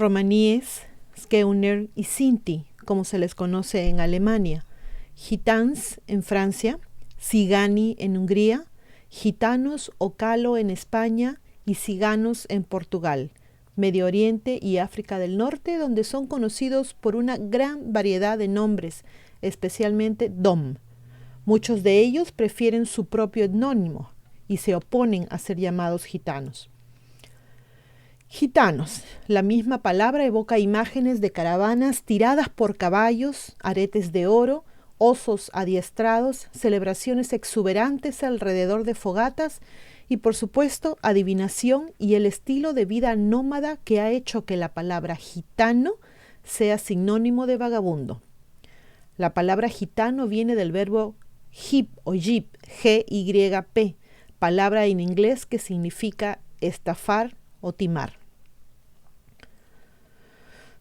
Romaníes, Skeuner y Sinti, como se les conoce en Alemania, Gitans en Francia, Cigani en Hungría, gitanos o calo en España y ciganos en Portugal, Medio Oriente y África del Norte, donde son conocidos por una gran variedad de nombres, especialmente dom. Muchos de ellos prefieren su propio etnónimo y se oponen a ser llamados gitanos. Gitanos. La misma palabra evoca imágenes de caravanas tiradas por caballos, aretes de oro, osos adiestrados, celebraciones exuberantes alrededor de fogatas y, por supuesto, adivinación y el estilo de vida nómada que ha hecho que la palabra gitano sea sinónimo de vagabundo. La palabra gitano viene del verbo hip o jip, G-Y-P, palabra en inglés que significa estafar o timar.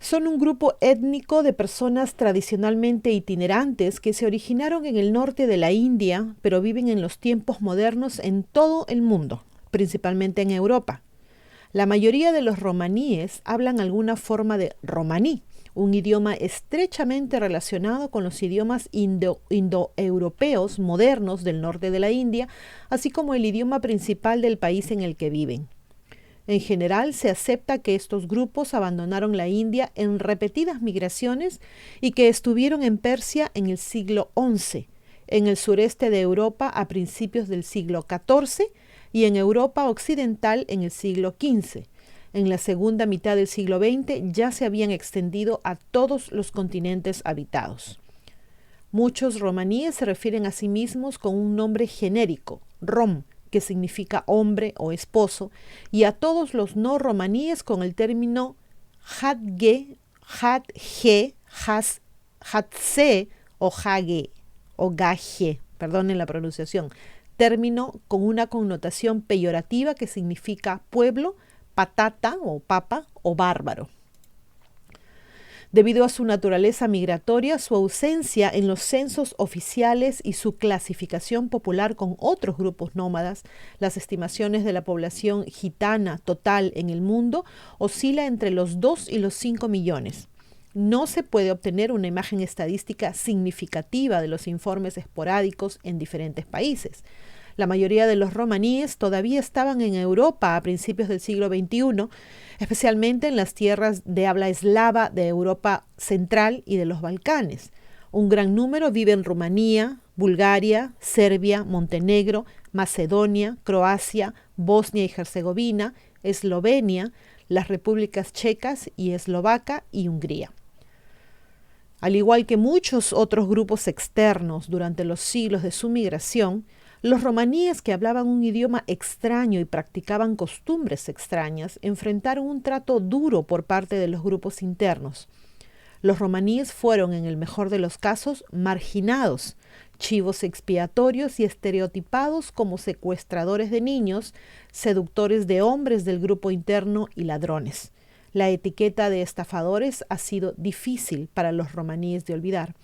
Son un grupo étnico de personas tradicionalmente itinerantes que se originaron en el norte de la India, pero viven en los tiempos modernos en todo el mundo, principalmente en Europa. La mayoría de los romaníes hablan alguna forma de romaní, un idioma estrechamente relacionado con los idiomas indoeuropeos modernos del norte de la India, así como el idioma principal del país en el que viven. En general, se acepta que estos grupos abandonaron la India en repetidas migraciones y que estuvieron en Persia en el siglo XI, en el sureste de Europa a principios del siglo XIV y en Europa occidental en el siglo XV. En la segunda mitad del siglo XX ya se habían extendido a todos los continentes habitados. Muchos romaníes se refieren a sí mismos con un nombre genérico, rom, que significa hombre o esposo, y a todos los no romaníes con el término hadge, hadge, hadse o hage o gaje, perdonen la pronunciación, término con una connotación peyorativa que significa pueblo, patata o papa o bárbaro. Debido a su naturaleza migratoria, su ausencia en los censos oficiales y su clasificación popular con otros grupos nómadas, las estimaciones de la población gitana total en el mundo oscila entre los 2 y los 5 millones. No se puede obtener una imagen estadística significativa de los informes esporádicos en diferentes países. La mayoría de los romaníes todavía estaban en Europa a principios del siglo XXI, especialmente en las tierras de habla eslava de Europa Central y de los Balcanes. Un gran número vive en Rumanía, Bulgaria, Serbia, Montenegro, Macedonia, Croacia, Bosnia y Herzegovina, Eslovenia, las repúblicas checas y eslovaca y Hungría. Al igual que muchos otros grupos externos durante los siglos de su migración, los romaníes que hablaban un idioma extraño y practicaban costumbres extrañas enfrentaron un trato duro por parte de los grupos internos. Los romaníes fueron, en el mejor de los casos, marginados, chivos expiatorios y estereotipados como secuestradores de niños, seductores de hombres del grupo interno y ladrones. La etiqueta de estafadores ha sido difícil para los romaníes de olvidar.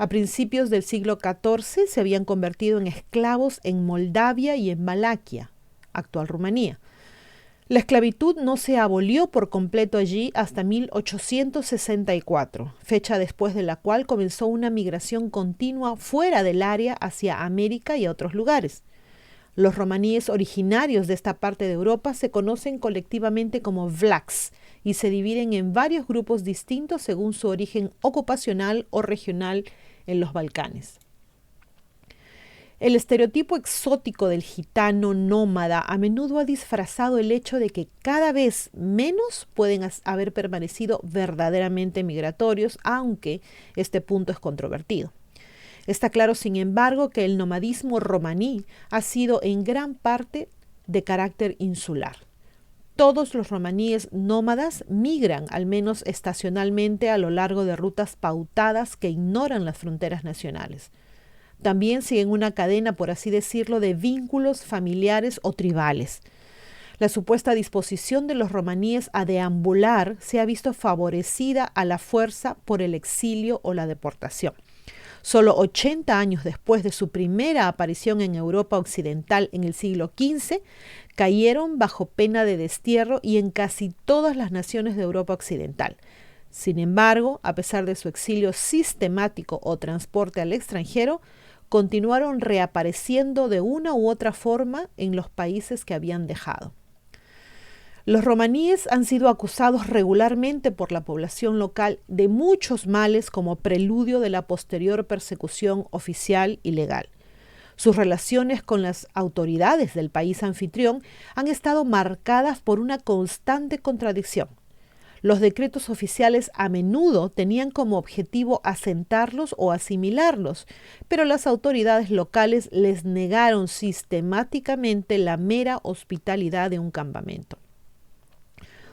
A principios del siglo XIV se habían convertido en esclavos en Moldavia y en Valaquia, actual Rumanía. La esclavitud no se abolió por completo allí hasta 1864, fecha después de la cual comenzó una migración continua fuera del área hacia América y a otros lugares. Los romaníes originarios de esta parte de Europa se conocen colectivamente como Vlachs y se dividen en varios grupos distintos según su origen ocupacional o regional en los Balcanes. El estereotipo exótico del gitano nómada a menudo ha disfrazado el hecho de que cada vez menos pueden haber permanecido verdaderamente migratorios, aunque este punto es controvertido. Está claro, sin embargo, que el nomadismo romaní ha sido en gran parte de carácter insular. Todos los romaníes nómadas migran, al menos estacionalmente, a lo largo de rutas pautadas que ignoran las fronteras nacionales. También siguen una cadena, por así decirlo, de vínculos familiares o tribales. La supuesta disposición de los romaníes a deambular se ha visto favorecida a la fuerza por el exilio o la deportación. Solo 80 años después de su primera aparición en Europa occidental en el siglo XV, cayeron bajo pena de destierro y en casi todas las naciones de Europa occidental. Sin embargo, a pesar de su exilio sistemático o transporte al extranjero, continuaron reapareciendo de una u otra forma en los países que habían dejado. Los romaníes han sido acusados regularmente por la población local de muchos males como preludio de la posterior persecución oficial y legal. Sus relaciones con las autoridades del país anfitrión han estado marcadas por una constante contradicción. Los decretos oficiales a menudo tenían como objetivo asentarlos o asimilarlos, pero las autoridades locales les negaron sistemáticamente la mera hospitalidad de un campamento.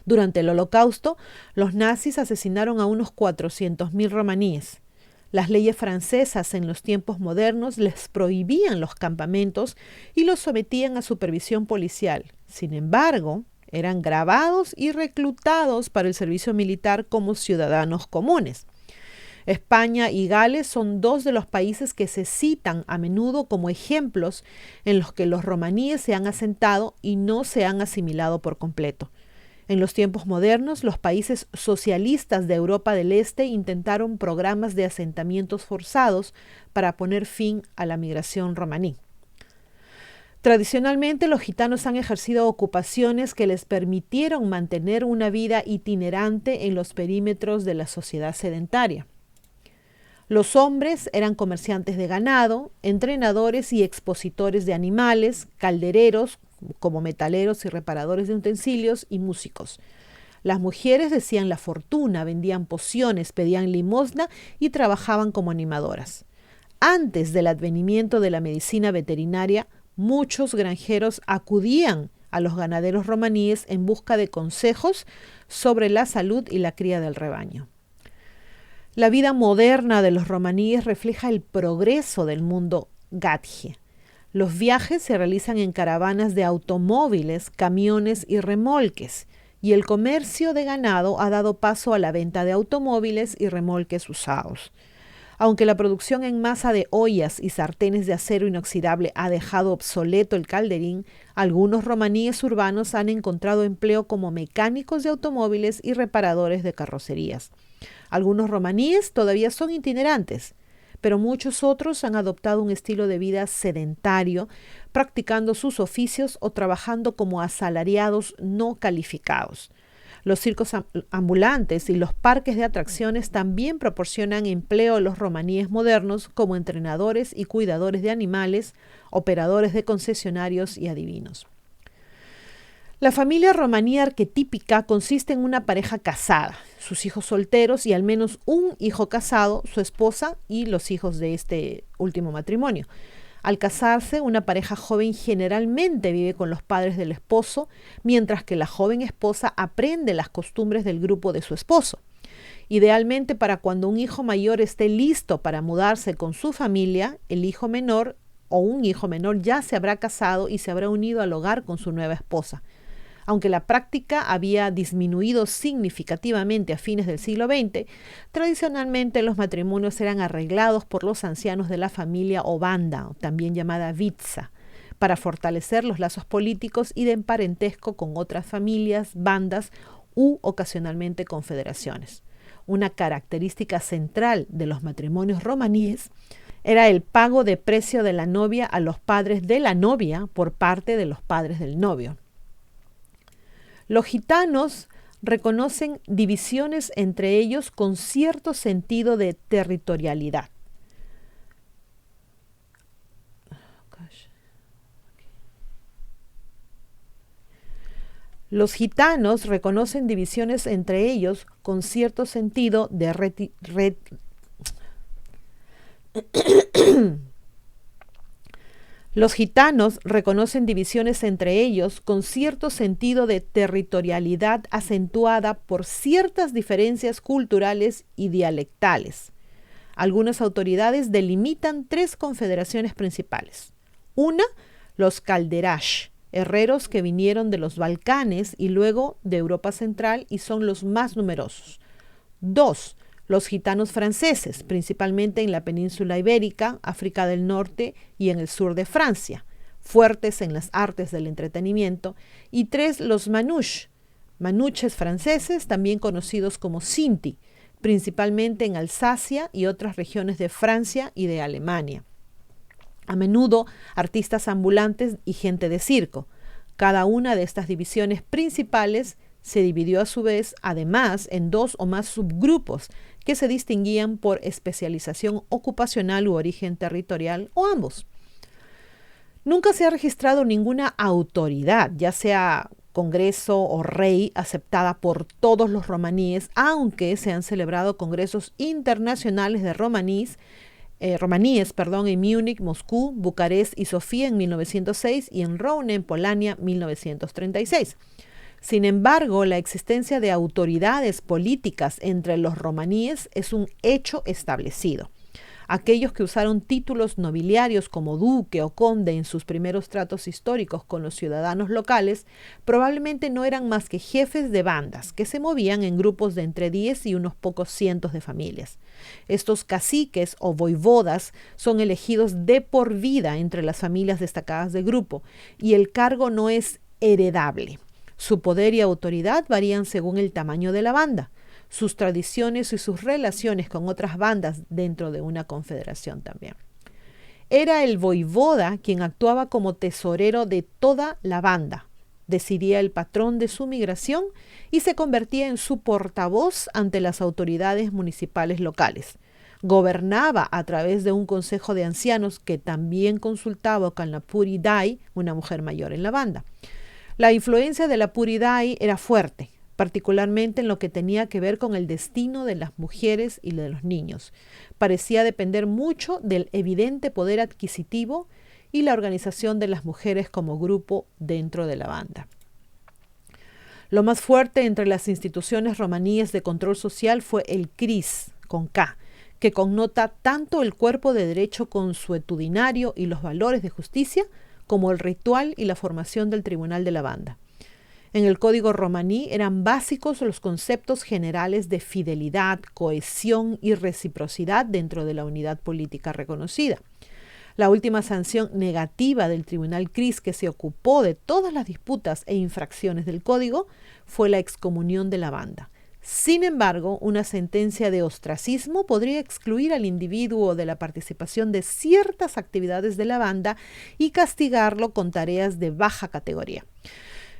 Durante el Holocausto, los nazis asesinaron a unos 400.000 romaníes. Las leyes francesas en los tiempos modernos les prohibían los campamentos y los sometían a supervisión policial. Sin embargo, eran grabados y reclutados para el servicio militar como ciudadanos comunes. España y Gales son dos de los países que se citan a menudo como ejemplos en los que los romaníes se han asentado y no se han asimilado por completo. En los tiempos modernos, los países socialistas de Europa del Este intentaron programas de asentamientos forzados para poner fin a la migración romaní. Tradicionalmente, los gitanos han ejercido ocupaciones que les permitieron mantener una vida itinerante en los perímetros de la sociedad sedentaria. Los hombres eran comerciantes de ganado, entrenadores y expositores de animales, caldereros, como metaleros y reparadores de utensilios, y músicos. Las mujeres decían la fortuna, vendían pociones, pedían limosna y trabajaban como animadoras. Antes del advenimiento de la medicina veterinaria, muchos granjeros acudían a los ganaderos romaníes en busca de consejos sobre la salud y la cría del rebaño. La vida moderna de los romaníes refleja el progreso del mundo gadje. Los viajes se realizan en caravanas de automóviles, camiones y remolques, y el comercio de ganado ha dado paso a la venta de automóviles y remolques usados. Aunque la producción en masa de ollas y sartenes de acero inoxidable ha dejado obsoleto el calderín, algunos romaníes urbanos han encontrado empleo como mecánicos de automóviles y reparadores de carrocerías. Algunos romaníes todavía son itinerantes, pero muchos otros han adoptado un estilo de vida sedentario, practicando sus oficios o trabajando como asalariados no calificados. Los circos ambulantes y los parques de atracciones también proporcionan empleo a los romaníes modernos como entrenadores y cuidadores de animales, operadores de concesionarios y adivinos. La familia romaní arquetípica consiste en una pareja casada, sus hijos solteros y al menos un hijo casado, su esposa y los hijos de este último matrimonio. Al casarse, una pareja joven generalmente vive con los padres del esposo, mientras que la joven esposa aprende las costumbres del grupo de su esposo. Idealmente, para cuando un hijo mayor esté listo para mudarse con su familia, el hijo menor o un hijo menor ya se habrá casado y se habrá unido al hogar con su nueva esposa. Aunque la práctica había disminuido significativamente a fines del siglo XX, tradicionalmente los matrimonios eran arreglados por los ancianos de la familia o banda, también llamada vitza, para fortalecer los lazos políticos y de parentesco con otras familias, bandas u ocasionalmente confederaciones. Una característica central de los matrimonios romaníes era el pago de precio de la novia a los padres de la novia por parte de los padres del novio. Los gitanos reconocen divisiones entre ellos con cierto sentido de territorialidad. Los gitanos reconocen divisiones entre ellos con cierto sentido de Los gitanos reconocen divisiones entre ellos con cierto sentido de territorialidad acentuada por ciertas diferencias culturales y dialectales. Algunas autoridades delimitan tres confederaciones principales. Una, los calderash, herreros que vinieron de los Balcanes y luego de Europa Central y son los más numerosos. 2. Los gitanos franceses, principalmente en la península ibérica, África del Norte y en el sur de Francia, fuertes en las artes del entretenimiento. Y 3. Los manuches franceses, también conocidos como Sinti, principalmente en Alsacia y otras regiones de Francia y de Alemania. A menudo artistas ambulantes y gente de circo. Cada una de estas divisiones principales se dividió a su vez, además, en 2 o más subgrupos que se distinguían por especialización ocupacional u origen territorial o ambos. Nunca se ha registrado ninguna autoridad, ya sea congreso o rey, aceptada por todos los romaníes, aunque se han celebrado congresos internacionales de romaníes en Múnich, Moscú, Bucarest y Sofía en 1906 y en Rouen, en Polonia, 1936. Sin embargo, la existencia de autoridades políticas entre los romaníes es un hecho establecido. Aquellos que usaron títulos nobiliarios como duque o conde en sus primeros tratos históricos con los ciudadanos locales probablemente no eran más que jefes de bandas que se movían en grupos de entre 10 y unos pocos cientos de familias. Estos caciques o voivodas son elegidos de por vida entre las familias destacadas del grupo y el cargo no es heredable. Su poder y autoridad varían según el tamaño de la banda, sus tradiciones y sus relaciones con otras bandas dentro de una confederación también. Era el voivoda quien actuaba como tesorero de toda la banda, decidía el patrón de su migración y se convertía en su portavoz ante las autoridades municipales locales. Gobernaba a través de un consejo de ancianos que también consultaba con la Puridai, una mujer mayor en la banda. La influencia de la Puridai era fuerte, particularmente en lo que tenía que ver con el destino de las mujeres y de los niños. Parecía depender mucho del evidente poder adquisitivo y la organización de las mujeres como grupo dentro de la banda. Lo más fuerte entre las instituciones romaníes de control social fue el cris, con K, que connota tanto el cuerpo de derecho consuetudinario y los valores de justicia, como el ritual y la formación del tribunal de la banda. En el código romaní eran básicos los conceptos generales de fidelidad, cohesión y reciprocidad dentro de la unidad política reconocida. La última sanción negativa del tribunal cris que se ocupó de todas las disputas e infracciones del código fue la excomunión de la banda. Sin embargo, una sentencia de ostracismo podría excluir al individuo de la participación de ciertas actividades de la banda y castigarlo con tareas de baja categoría.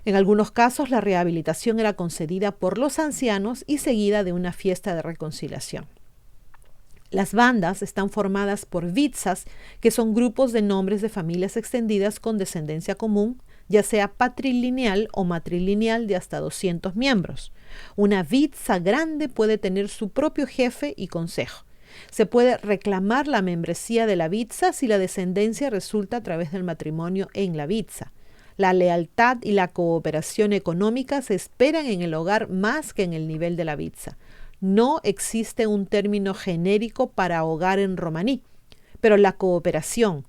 En algunos casos, la rehabilitación era concedida por los ancianos y seguida de una fiesta de reconciliación. Las bandas están formadas por vitsas, que son grupos de nombres de familias extendidas con descendencia común, ya sea patrilineal o matrilineal de hasta 200 miembros. Una vitsa grande puede tener su propio jefe y consejo. Se puede reclamar la membresía de la vitsa si la descendencia resulta a través del matrimonio en la vitsa. La lealtad y la cooperación económica se esperan en el hogar más que en el nivel de la vitsa. No existe un término genérico para hogar en romaní, pero la cooperación,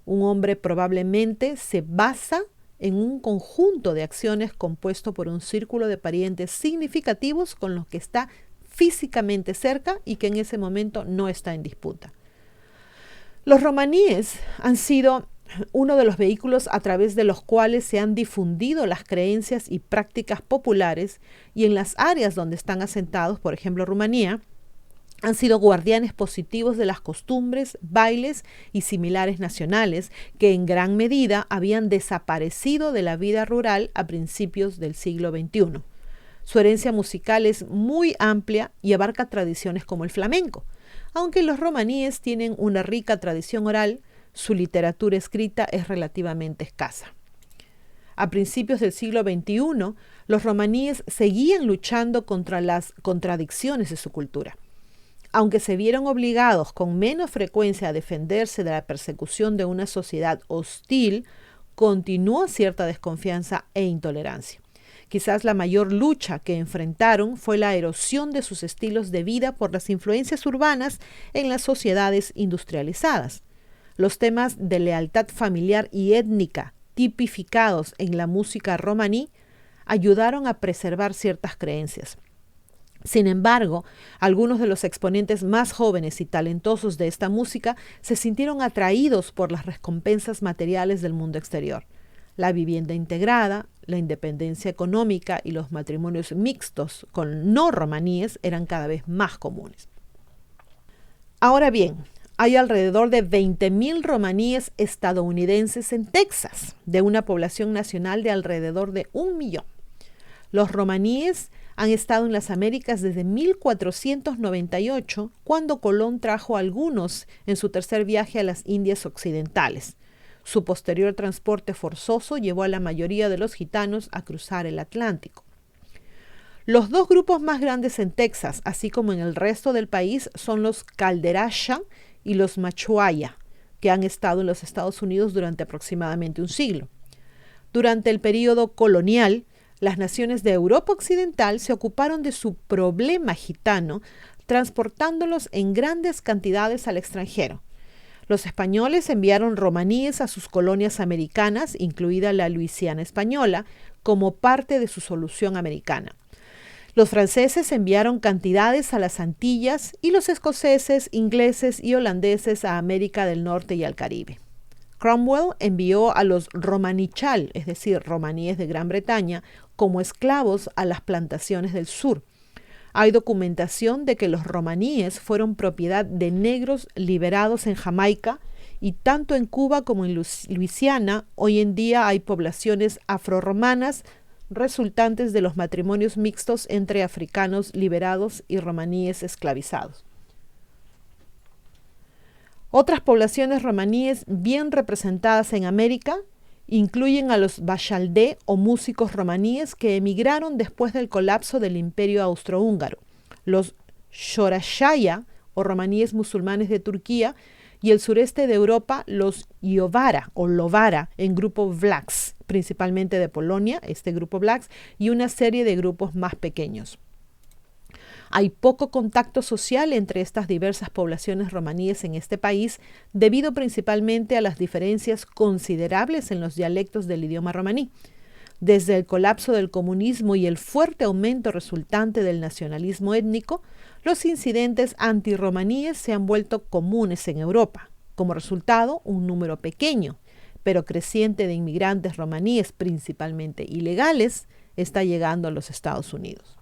un hombre probablemente se basa en un conjunto de acciones compuesto por un círculo de parientes significativos con los que está físicamente cerca y que en ese momento no está en disputa. Los romaníes han sido uno de los vehículos a través de los cuales se han difundido las creencias y prácticas populares y en las áreas donde están asentados, por ejemplo Rumanía, han sido guardianes positivos de las costumbres, bailes y similares nacionales que en gran medida habían desaparecido de la vida rural a principios del siglo XXI. Su herencia musical es muy amplia y abarca tradiciones como el flamenco. Aunque los romaníes tienen una rica tradición oral, su literatura escrita es relativamente escasa. A principios del siglo XXI, los romaníes seguían luchando contra las contradicciones de su cultura. Aunque se vieron obligados con menos frecuencia a defenderse de la persecución de una sociedad hostil, continuó cierta desconfianza e intolerancia. Quizás la mayor lucha que enfrentaron fue la erosión de sus estilos de vida por las influencias urbanas en las sociedades industrializadas. Los temas de lealtad familiar y étnica, tipificados en la música romaní ayudaron a preservar ciertas creencias. Sin embargo, algunos de los exponentes más jóvenes y talentosos de esta música se sintieron atraídos por las recompensas materiales del mundo exterior. La vivienda integrada, la independencia económica y los matrimonios mixtos con no romaníes eran cada vez más comunes. Ahora bien, hay alrededor de 20.000 romaníes estadounidenses en Texas, de una población nacional de alrededor de 1 millón. Los romaníes han estado en las Américas desde 1498, cuando Colón trajo algunos en su tercer viaje a las Indias Occidentales. Su posterior transporte forzoso llevó a la mayoría de los gitanos a cruzar el Atlántico. Los dos grupos más grandes en Texas, así como en el resto del país, son los Calderasha y los Machuaya, que han estado en los Estados Unidos durante aproximadamente un siglo. Durante el período colonial, las naciones de Europa Occidental se ocuparon de su problema gitano, transportándolos en grandes cantidades al extranjero. Los españoles enviaron romaníes a sus colonias americanas, incluida la Luisiana española, como parte de su solución americana. Los franceses enviaron cantidades a las Antillas y los escoceses, ingleses y holandeses a América del Norte y al Caribe. Cromwell envió a los romanichal, es decir, romaníes de Gran Bretaña, como esclavos a las plantaciones del sur. Hay documentación de que los romaníes fueron propiedad de negros liberados en Jamaica, y tanto en Cuba como en Luisiana hoy en día hay poblaciones afroromanas resultantes de los matrimonios mixtos entre africanos liberados y romaníes esclavizados. Otras poblaciones romaníes bien representadas en América incluyen a los bashaldé o músicos romaníes que emigraron después del colapso del Imperio Austrohúngaro, los shorashaya o romaníes musulmanes de Turquía, y el sureste de Europa los Iovara o Lovara en grupo Vlax, principalmente de Polonia, este grupo Vlax, y una serie de grupos más pequeños. Hay poco contacto social entre estas diversas poblaciones romaníes en este país, debido principalmente a las diferencias considerables en los dialectos del idioma romaní. Desde el colapso del comunismo y el fuerte aumento resultante del nacionalismo étnico, los incidentes antirromaníes se han vuelto comunes en Europa. Como resultado, un número pequeño, pero creciente de inmigrantes romaníes, principalmente ilegales, está llegando a los Estados Unidos.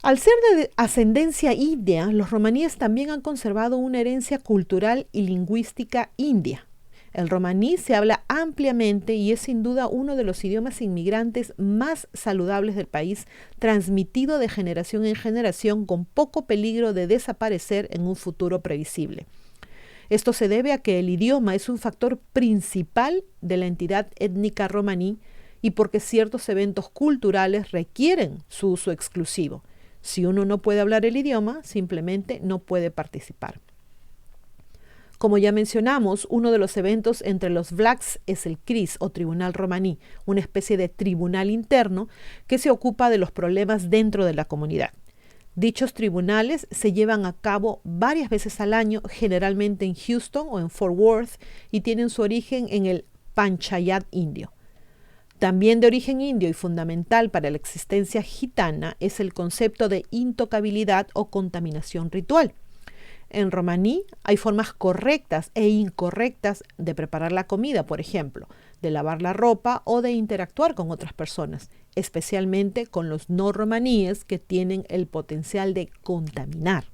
Al ser de ascendencia india, los romaníes también han conservado una herencia cultural y lingüística india. El romaní se habla ampliamente y es sin duda uno de los idiomas inmigrantes más saludables del país, transmitido de generación en generación con poco peligro de desaparecer en un futuro previsible. Esto se debe a que el idioma es un factor principal de la entidad étnica romaní y porque ciertos eventos culturales requieren su uso exclusivo. Si uno no puede hablar el idioma, simplemente no puede participar. Como ya mencionamos, uno de los eventos entre los Vlachs es el CRIS o Tribunal Romaní, una especie de tribunal interno que se ocupa de los problemas dentro de la comunidad. Dichos tribunales se llevan a cabo varias veces al año, generalmente en Houston o en Fort Worth, y tienen su origen en el Panchayat indio. También de origen indio y fundamental para la existencia gitana es el concepto de intocabilidad o contaminación ritual. En romaní hay formas correctas e incorrectas de preparar la comida, por ejemplo, de lavar la ropa o de interactuar con otras personas, especialmente con los no romaníes que tienen el potencial de contaminar.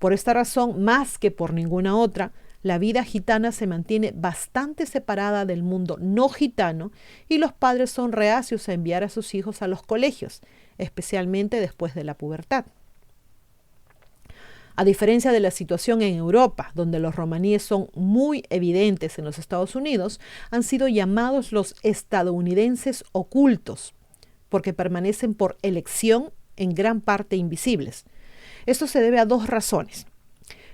Por esta razón, más que por ninguna otra, la vida gitana se mantiene bastante separada del mundo no gitano y los padres son reacios a enviar a sus hijos a los colegios, especialmente después de la pubertad. A diferencia de la situación en Europa, donde los romaníes son muy evidentes en los Estados Unidos, han sido llamados los estadounidenses ocultos, porque permanecen por elección en gran parte invisibles. Esto se debe a dos razones.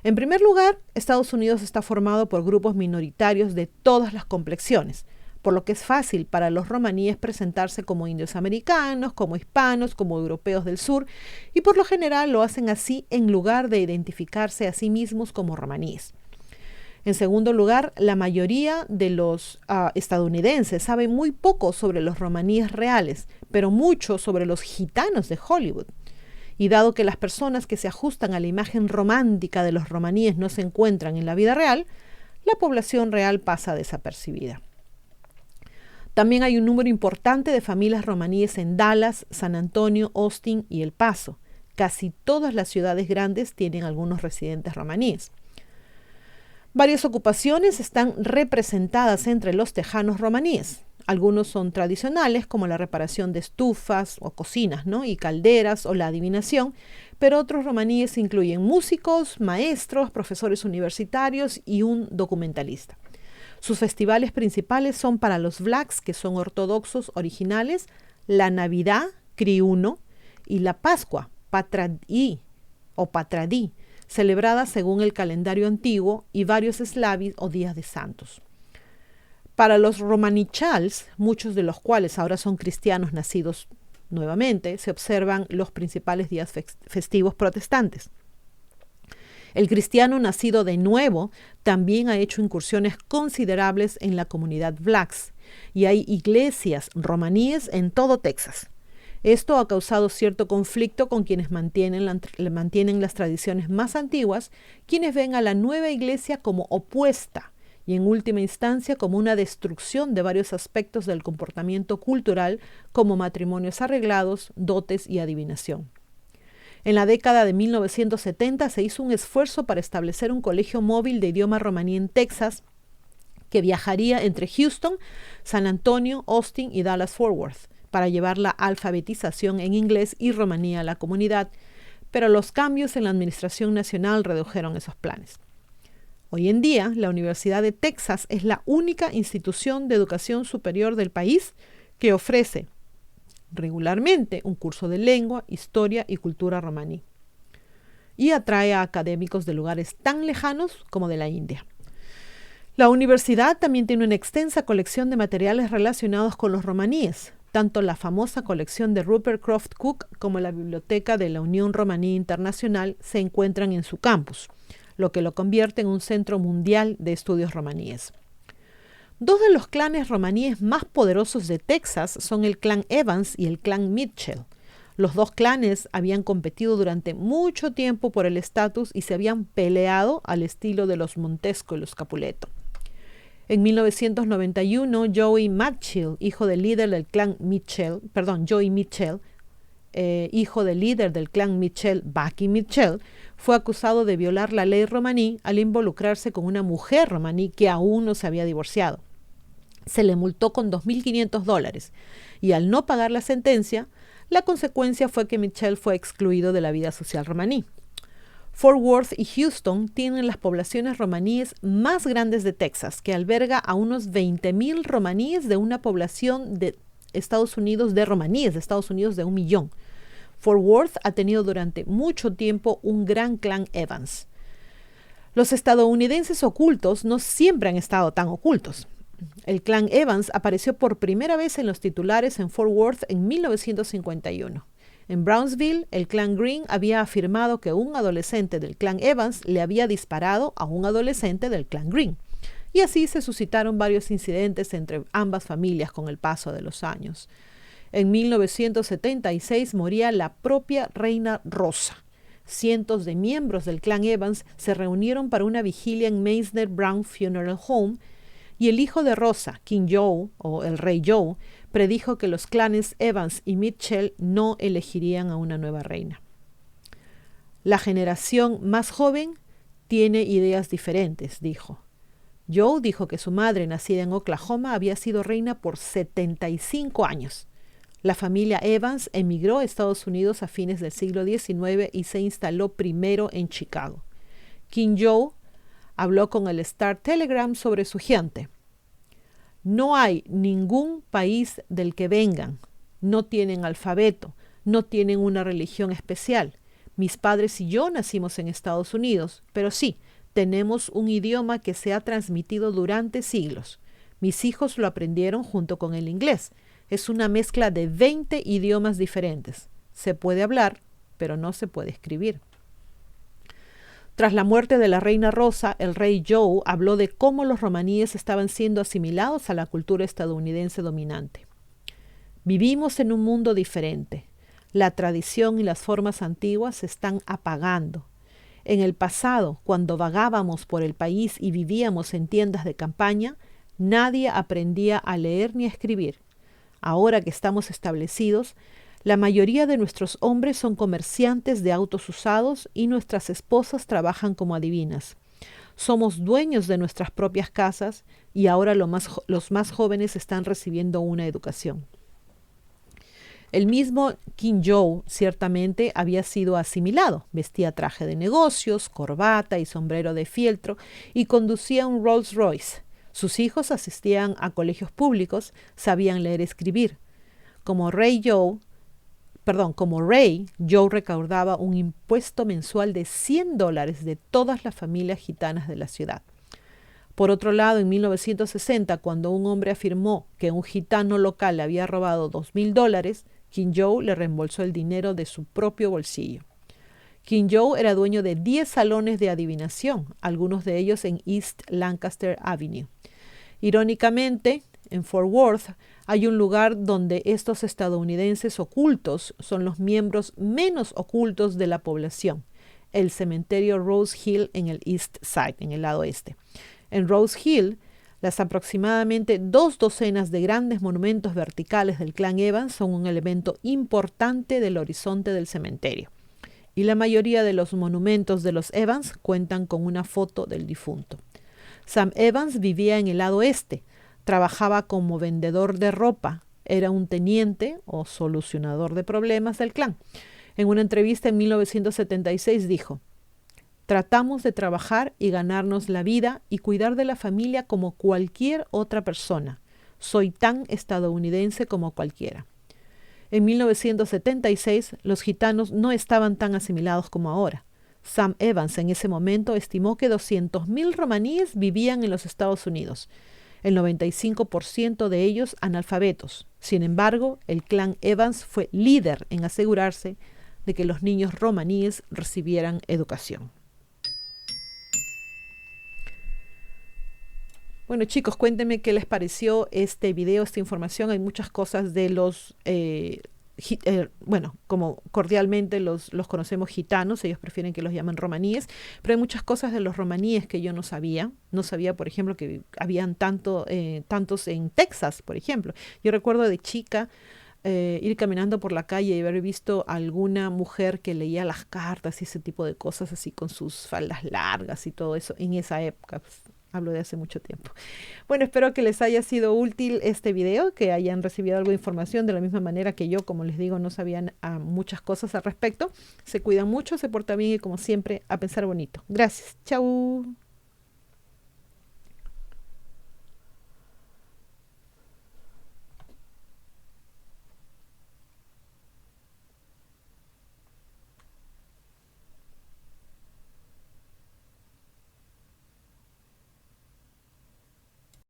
En primer lugar, Estados Unidos está formado por grupos minoritarios de todas las complexiones, por lo que es fácil para los romaníes presentarse como indios americanos, como hispanos, como europeos del sur, y por lo general lo hacen así en lugar de identificarse a sí mismos como romaníes. En segundo lugar, la mayoría de los estadounidenses saben muy poco sobre los romaníes reales, pero mucho sobre los gitanos de Hollywood. Y dado que las personas que se ajustan a la imagen romántica de los romaníes no se encuentran en la vida real, la población real pasa desapercibida. También hay un número importante de familias romaníes en Dallas, San Antonio, Austin y El Paso. Casi todas las ciudades grandes tienen algunos residentes romaníes. Varias ocupaciones están representadas entre los tejanos romaníes. Algunos son tradicionales, como la reparación de estufas o cocinas, ¿no? y calderas o la adivinación, pero otros romaníes incluyen músicos, maestros, profesores universitarios y un documentalista. Sus festivales principales son para los blacks, que son ortodoxos originales, la Navidad, Criuno, y la Pascua, Patradí o Patradí, celebrada según el calendario antiguo, y varios eslavis o días de santos. Para los romanichals, muchos de los cuales ahora son cristianos nacidos nuevamente, se observan los principales días festivos protestantes. El cristiano nacido de nuevo también ha hecho incursiones considerables en la comunidad blacks, y hay iglesias romaníes en todo Texas. Esto ha causado cierto conflicto con quienes mantienen las tradiciones más antiguas, quienes ven a la nueva iglesia como opuesta y en última instancia como una destrucción de varios aspectos del comportamiento cultural, como matrimonios arreglados, dotes y adivinación. En la década de 1970 se hizo un esfuerzo para establecer un colegio móvil de idioma romaní en Texas que viajaría entre Houston, San Antonio, Austin y Dallas-Fort Worth para llevar la alfabetización en inglés y romaní a la comunidad, pero los cambios en la administración nacional redujeron esos planes. Hoy en día, la Universidad de Texas es la única institución de educación superior del país que ofrece regularmente un curso de lengua, historia y cultura romaní, y atrae a académicos de lugares tan lejanos como de la India. La universidad también tiene una extensa colección de materiales relacionados con los romaníes. Tanto la famosa colección de Rupert Croft Cook como la biblioteca de la Unión Romaní Internacional se encuentran en su campus, lo que lo convierte en un centro mundial de estudios romaníes. Dos de los clanes romaníes más poderosos de Texas son el clan Evans y el clan Mitchell. Los dos clanes habían competido durante mucho tiempo por el estatus y se habían peleado al estilo de los Montesco y los Capuleto. En 1991, Joey Mitchell, hijo del líder del clan Mitchell, hijo del líder del clan Mitchell, Bucky Mitchell, fue acusado de violar la ley romaní al involucrarse con una mujer romaní que aún no se había divorciado. Se le multó con $2,500 y al no pagar la sentencia, la consecuencia fue que Mitchell fue excluido de la vida social romaní. Fort Worth y Houston tienen las poblaciones romaníes más grandes de Texas, que alberga a unos 20,000 romaníes de una población de Estados Unidos de romaníes de Estados Unidos de 1 millón. Fort Worth ha tenido durante mucho tiempo un gran clan Evans. Los estadounidenses ocultos no siempre han estado tan ocultos. El clan Evans apareció por primera vez en los titulares en Fort Worth en 1951. En Brownsville, el clan Green había afirmado que un adolescente del clan Evans le había disparado a un adolescente del clan Green. Y así se suscitaron varios incidentes entre ambas familias con el paso de los años. En 1976 moría la propia reina Rosa. Cientos de miembros del clan Evans se reunieron para una vigilia en Meisner Brown Funeral Home y el hijo de Rosa, King Joe o el rey Joe, predijo que los clanes Evans y Mitchell no elegirían a una nueva reina. La generación más joven tiene ideas diferentes, dijo. Joe dijo que su madre, nacida en Oklahoma, había sido reina por 75 años. La familia Evans emigró a Estados Unidos a fines del siglo XIX y se instaló primero en Chicago. King Joe habló con el Star Telegram sobre su gente. No hay ningún país del que vengan. No tienen alfabeto, no tienen una religión especial. Mis padres y yo nacimos en Estados Unidos, pero sí, tenemos un idioma que se ha transmitido durante siglos. Mis hijos lo aprendieron junto con el inglés. Es una mezcla de 20 idiomas diferentes. Se puede hablar, pero no se puede escribir. Tras la muerte de la reina Rosa, el rey Joe habló de cómo los romaníes estaban siendo asimilados a la cultura estadounidense dominante. Vivimos en un mundo diferente. La tradición y las formas antiguas se están apagando. En el pasado, cuando vagábamos por el país y vivíamos en tiendas de campaña, nadie aprendía a leer ni a escribir. Ahora que estamos establecidos, la mayoría de nuestros hombres son comerciantes de autos usados y nuestras esposas trabajan como adivinas. Somos dueños de nuestras propias casas y ahora los más jóvenes están recibiendo una educación. El mismo King Joe ciertamente había sido asimilado. Vestía traje de negocios, corbata y sombrero de fieltro y conducía un Rolls Royce. Sus hijos asistían a colegios públicos, sabían leer y escribir. Como Rey, Joe recaudaba un impuesto mensual de $100 de todas las familias gitanas de la ciudad. Por otro lado, en 1960, cuando un hombre afirmó que un gitano local le había robado $2,000, King Joe le reembolsó el dinero de su propio bolsillo. King Joe era dueño de 10 salones de adivinación, algunos de ellos en East Lancaster Avenue. Irónicamente, en Fort Worth hay un lugar donde estos estadounidenses ocultos son los miembros menos ocultos de la población, el cementerio Rose Hill en el East Side, en el lado este. En Rose Hill, las aproximadamente 2 docenas de grandes monumentos verticales del clan Evans son un elemento importante del horizonte del cementerio. Y la mayoría de los monumentos de los Evans cuentan con una foto del difunto. Sam Evans vivía en el lado este, trabajaba como vendedor de ropa, era un teniente o solucionador de problemas del clan. En una entrevista en 1976 dijo: "Tratamos de trabajar y ganarnos la vida y cuidar de la familia como cualquier otra persona. Soy tan estadounidense como cualquiera". En 1976, los gitanos no estaban tan asimilados como ahora. Sam Evans en ese momento estimó que 200,000 romaníes vivían en los Estados Unidos, el 95% de ellos analfabetos. Sin embargo, el clan Evans fue líder en asegurarse de que los niños romaníes recibieran educación. Bueno, chicos, cuéntenme qué les pareció este video, esta información. Hay muchas cosas de los, como cordialmente los conocemos gitanos, ellos prefieren que los llamen romaníes, pero hay muchas cosas de los romaníes que yo no sabía. No sabía, por ejemplo, que habían tantos en Texas, por ejemplo. Yo recuerdo de chica ir caminando por la calle y haber visto a alguna mujer que leía las cartas y ese tipo de cosas, así con sus faldas largas y todo eso, en esa época. Pues, hablo de hace mucho tiempo. Bueno, espero que les haya sido útil este video, que hayan recibido algo de información de la misma manera que yo, como les digo, no sabían muchas cosas al respecto. Se cuidan mucho, se portan bien y como siempre, a pensar bonito. Gracias. Chau.